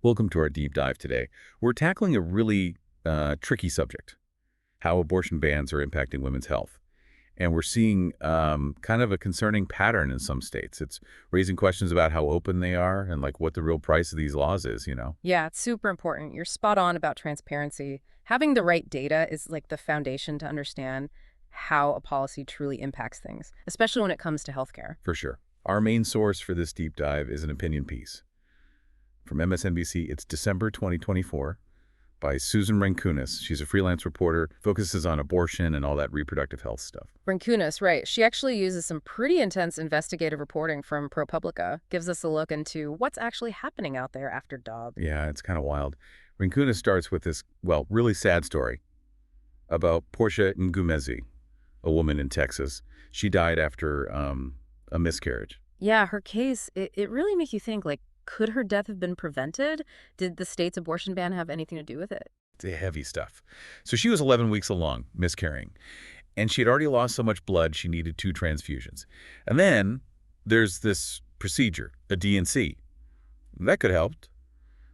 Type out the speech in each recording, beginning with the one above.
Welcome to our deep dive today. We're tackling a really tricky subject, how abortion bans are impacting women's health. And we're seeing kind of a concerning pattern in some states. It's raising questions about how open they are and like what the real price of these laws is. Yeah, it's super important. You're spot on about transparency. Having the right data is like the foundation to understand how a policy truly impacts things, especially when it comes to healthcare. For sure. Our main source for this deep dive is an opinion piece from MSNBC. It's December 2024 by Susan Renkunas. She's a freelance reporter, focuses on abortion and all that reproductive health stuff. Brancunas, right. She actually uses some pretty intense investigative reporting from ProPublica, gives us a look into what's actually happening out there after Dobbs. Yeah, it's kind of wild. Renkunas starts with this, well, really sad story about Portia Ngumezi, a woman in Texas. She died after a miscarriage. Yeah, her case, it really makes you think, like, could her death have been prevented? Did the state's abortion ban have anything to do with it? It's heavy stuff. So she was 11 weeks along, miscarrying, and she had already lost so much blood she needed 2 transfusions. And then there's this procedure, a D&C. That could have helped,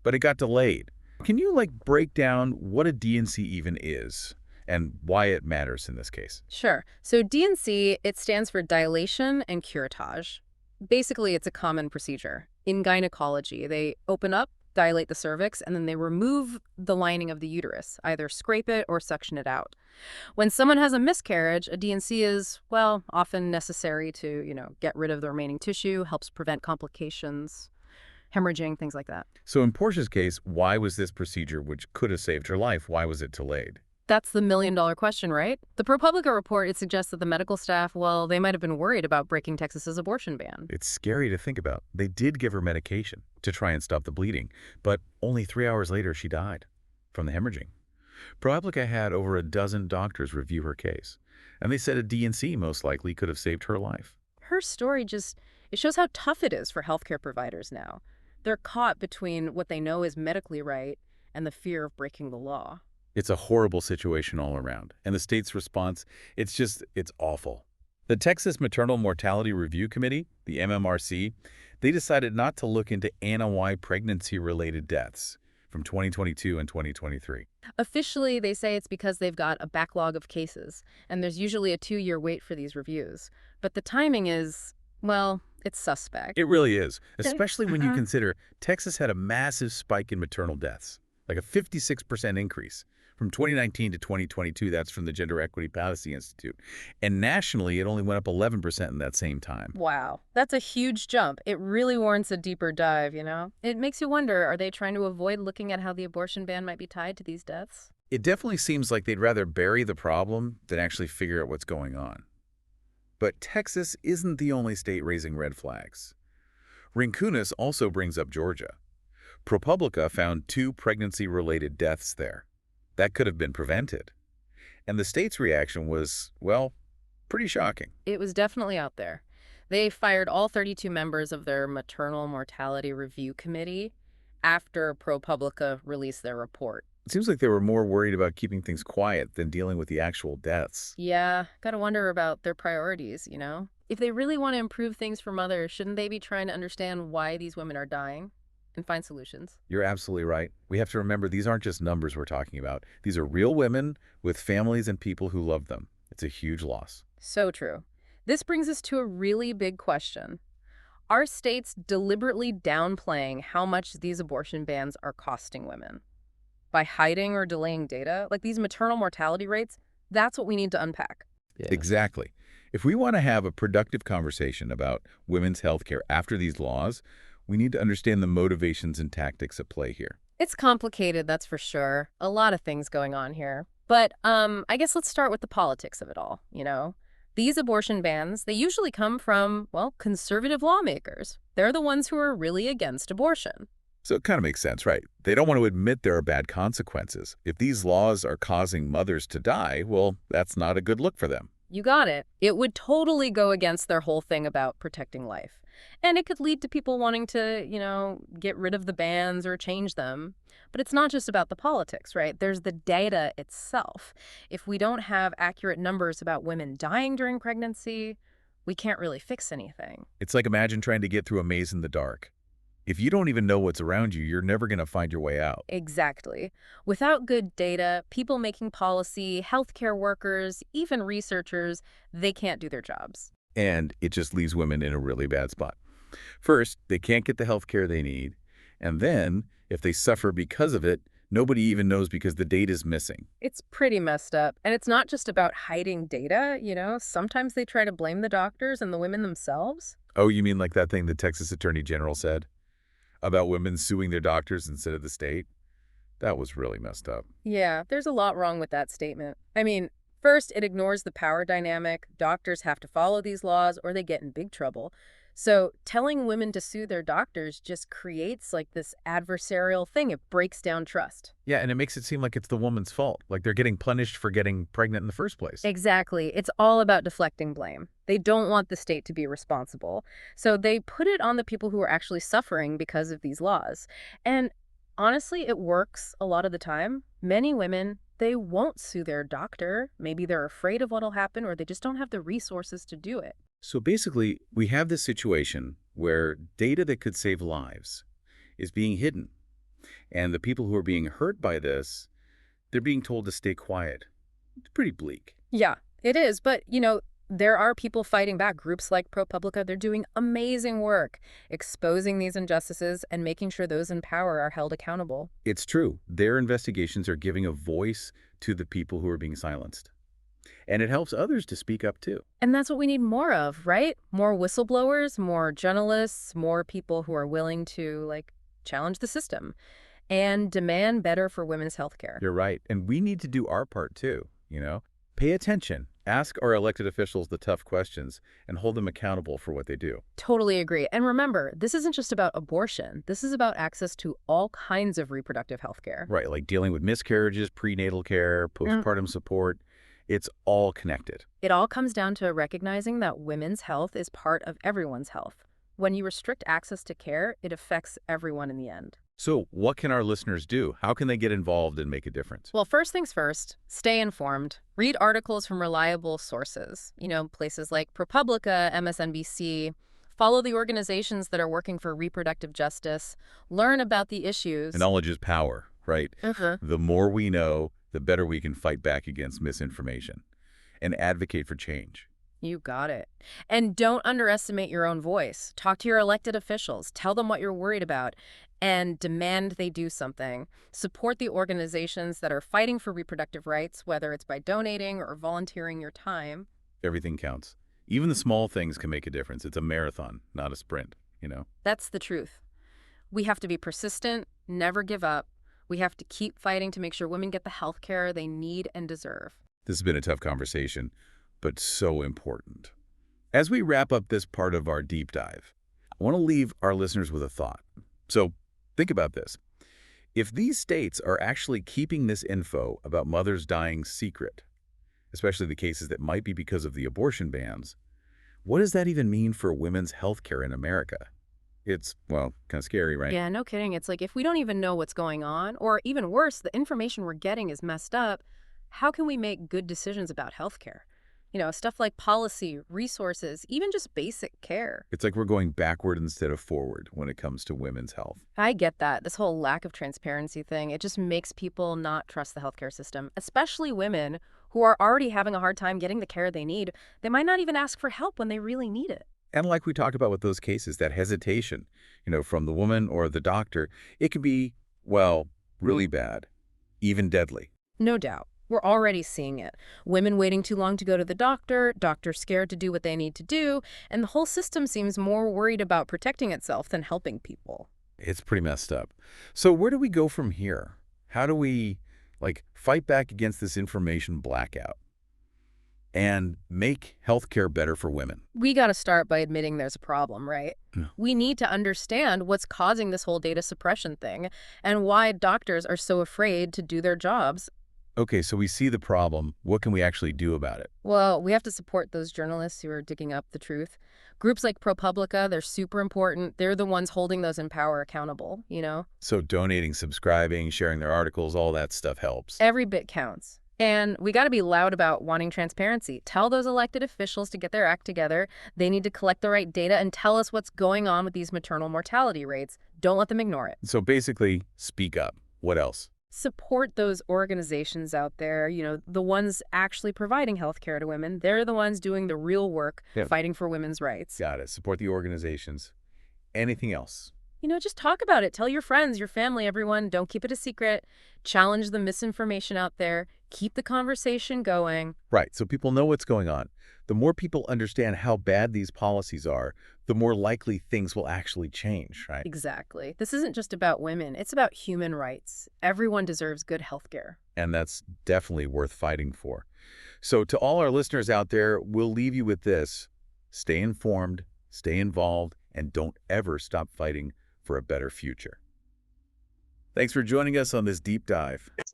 but it got delayed. Can you, break down what a D&C even is and why it matters in this case? Sure. So D&C, it stands for dilation and curettage. Basically, it's a common procedure. In gynecology, they open up, dilate the cervix, and then they remove the lining of the uterus, either scrape it or suction it out. When someone has a miscarriage, a D&C is, well, often necessary to, get rid of the remaining tissue, helps prevent complications, hemorrhaging, things like that. So in Portia's case, why was this procedure, which could have saved her life, why was it delayed? That's the million-dollar question, right? The ProPublica report, it suggests that the medical staff, well, they might have been worried about breaking Texas's abortion ban. It's scary to think about. They did give her medication to try and stop the bleeding, but only 3 hours later she died from the hemorrhaging. ProPublica had over a dozen doctors review her case, and they said a D&C most likely could have saved her life. Her story it shows how tough it is for healthcare providers now. They're caught between what they know is medically right and the fear of breaking the law. It's a horrible situation all around, and the state's response, it's awful. The Texas Maternal Mortality Review Committee, the MMRC, they decided not to look into ANY pregnancy-related deaths from 2022 and 2023. Officially, they say it's because they've got a backlog of cases, and there's usually a 2-year wait for these reviews. But the timing is, well, it's suspect. It really is, especially when you consider Texas had a massive spike in maternal deaths, like a 56% increase. From 2019 to 2022, that's from the Gender Equity Policy Institute. And nationally, it only went up 11% in that same time. Wow, that's a huge jump. It really warrants a deeper dive, It makes you wonder, are they trying to avoid looking at how the abortion ban might be tied to these deaths? It definitely seems like they'd rather bury the problem than actually figure out what's going on. But Texas isn't the only state raising red flags. Renkunas also brings up Georgia. ProPublica found 2 pregnancy-related deaths there. That could have been prevented. And the state's reaction was, well, pretty shocking. It was definitely out there. They fired all 32 members of their Maternal Mortality Review Committee after ProPublica released their report. It seems like they were more worried about keeping things quiet than dealing with the actual deaths. Yeah, gotta wonder about their priorities, If they really want to improve things for mothers, shouldn't they be trying to understand why these women are dying and find solutions? You're absolutely right. We have to remember these aren't just numbers we're talking about. These are real women with families and people who love them. It's a huge loss. So true. This brings us to a really big question. Are states deliberately downplaying how much these abortion bans are costing women? By hiding or delaying data? Like these maternal mortality rates, that's what we need to unpack. Yeah. Exactly. If we want to have a productive conversation about women's health care after these laws, we need to understand the motivations and tactics at play here. It's complicated, that's for sure. A lot of things going on here. But I guess let's start with the politics of it all, These abortion bans, they usually come from, well, conservative lawmakers. They're the ones who are really against abortion. So it kind of makes sense, right? They don't want to admit there are bad consequences. If these laws are causing mothers to die, well, that's not a good look for them. You got it. It would totally go against their whole thing about protecting life. And it could lead to people wanting to, get rid of the bans or change them. But it's not just about the politics, right? There's the data itself. If we don't have accurate numbers about women dying during pregnancy, we can't really fix anything. It's like imagine trying to get through a maze in the dark. If you don't even know what's around you, you're never going to find your way out. Exactly. Without good data, people making policy, healthcare workers, even researchers, they can't do their jobs. And it just leaves women in a really bad spot. First, they can't get the health care they need. And then, if they suffer because of it, nobody even knows because the data's missing. It's pretty messed up. And it's not just about hiding data. Sometimes they try to blame the doctors and the women themselves. Oh, you mean like that thing the Texas Attorney General said about women suing their doctors instead of the state? That was really messed up. Yeah, there's a lot wrong with that statement. I mean, first, it ignores the power dynamic. Doctors have to follow these laws or they get in big trouble. So telling women to sue their doctors just creates like this adversarial thing. It breaks down trust. Yeah, and it makes it seem like it's the woman's fault, like they're getting punished for getting pregnant in the first place. Exactly. It's all about deflecting blame. They don't want the state to be responsible. So they put it on the people who are actually suffering because of these laws. And honestly, it works a lot of the time. Many women, they won't sue their doctor. Maybe they're afraid of what'll happen or they just don't have the resources to do it. So basically, we have this situation where data that could save lives is being hidden. And the people who are being hurt by this, they're being told to stay quiet. It's pretty bleak. Yeah, it is. But there are people fighting back. Groups like ProPublica, they're doing amazing work, exposing these injustices and making sure those in power are held accountable. It's true. Their investigations are giving a voice to the people who are being silenced. And it helps others to speak up too. And that's what we need more of, right? More whistleblowers, more journalists, more people who are willing to, challenge the system and demand better for women's health care. You're right. And we need to do our part too. Pay attention. Ask our elected officials the tough questions and hold them accountable for what they do. Totally agree. And remember, this isn't just about abortion. This is about access to all kinds of reproductive health care. Right, like dealing with miscarriages, prenatal care, postpartum support. It's all connected. It all comes down to recognizing that women's health is part of everyone's health. When you restrict access to care, it affects everyone in the end. So what can our listeners do? How can they get involved and make a difference? Well, first things first, stay informed. Read articles from reliable sources, places like ProPublica, MSNBC. Follow the organizations that are working for reproductive justice. Learn about the issues. And knowledge is power, right? The more we know, the better we can fight back against misinformation and advocate for change. You got it. And don't underestimate your own voice. Talk to your elected officials. Tell them what you're worried about and demand they do something. Support the organizations that are fighting for reproductive rights, whether it's by donating or volunteering your time. Everything counts. Even the small things can make a difference. It's a marathon, not a sprint. That's the truth. We have to be persistent, never give up. We have to keep fighting to make sure women get the health care they need and deserve. This has been a tough conversation, but so important. As we wrap up this part of our deep dive, I want to leave our listeners with a thought. So think about this. If these states are actually keeping this info about mothers dying secret, especially the cases that might be because of the abortion bans, what does that even mean for women's health care in America? It's, well, kind of scary, right? Yeah, no kidding. It's like if we don't even know what's going on, or even worse, the information we're getting is messed up, how can we make good decisions about healthcare? Stuff like policy, resources, even just basic care. It's like we're going backward instead of forward when it comes to women's health. I get that. This whole lack of transparency thing, it just makes people not trust the healthcare system, especially women who are already having a hard time getting the care they need. They might not even ask for help when they really need it. And like we talked about with those cases, that hesitation, from the woman or the doctor, it can be, well, really bad, even deadly. No doubt. We're already seeing it. Women waiting too long to go to the doctor, doctors scared to do what they need to do, and the whole system seems more worried about protecting itself than helping people. It's pretty messed up. So where do we go from here? How do we, fight back against this information blackout and make healthcare better for women? We got to start by admitting there's a problem, right? Yeah. We need to understand what's causing this whole data suppression thing and why doctors are so afraid to do their jobs. Okay, so we see the problem. What can we actually do about it? Well, we have to support those journalists who are digging up the truth. Groups like ProPublica, they're super important. They're the ones holding those in power accountable. So donating, subscribing, sharing their articles, all that stuff helps. Every bit counts. And we got to be loud about wanting transparency. Tell those elected officials to get their act together. They need to collect the right data and tell us what's going on with these maternal mortality rates. Don't let them ignore it. So basically, speak up. What else? Support those organizations out there, the ones actually providing health care to women. They're the ones doing the real work, Yeah. fighting for women's rights. Got it. Support the organizations. Anything else? Just talk about it. Tell your friends, your family, everyone. Don't keep it a secret. Challenge the misinformation out there. Keep the conversation going. Right, so people know what's going on. The more people understand how bad these policies are, the more likely things will actually change, right? Exactly. This isn't just about women. It's about human rights. Everyone deserves good health care. And that's definitely worth fighting for. So to all our listeners out there, we'll leave you with this. Stay informed, stay involved, and don't ever stop fighting for a better future. Thanks for joining us on this deep dive.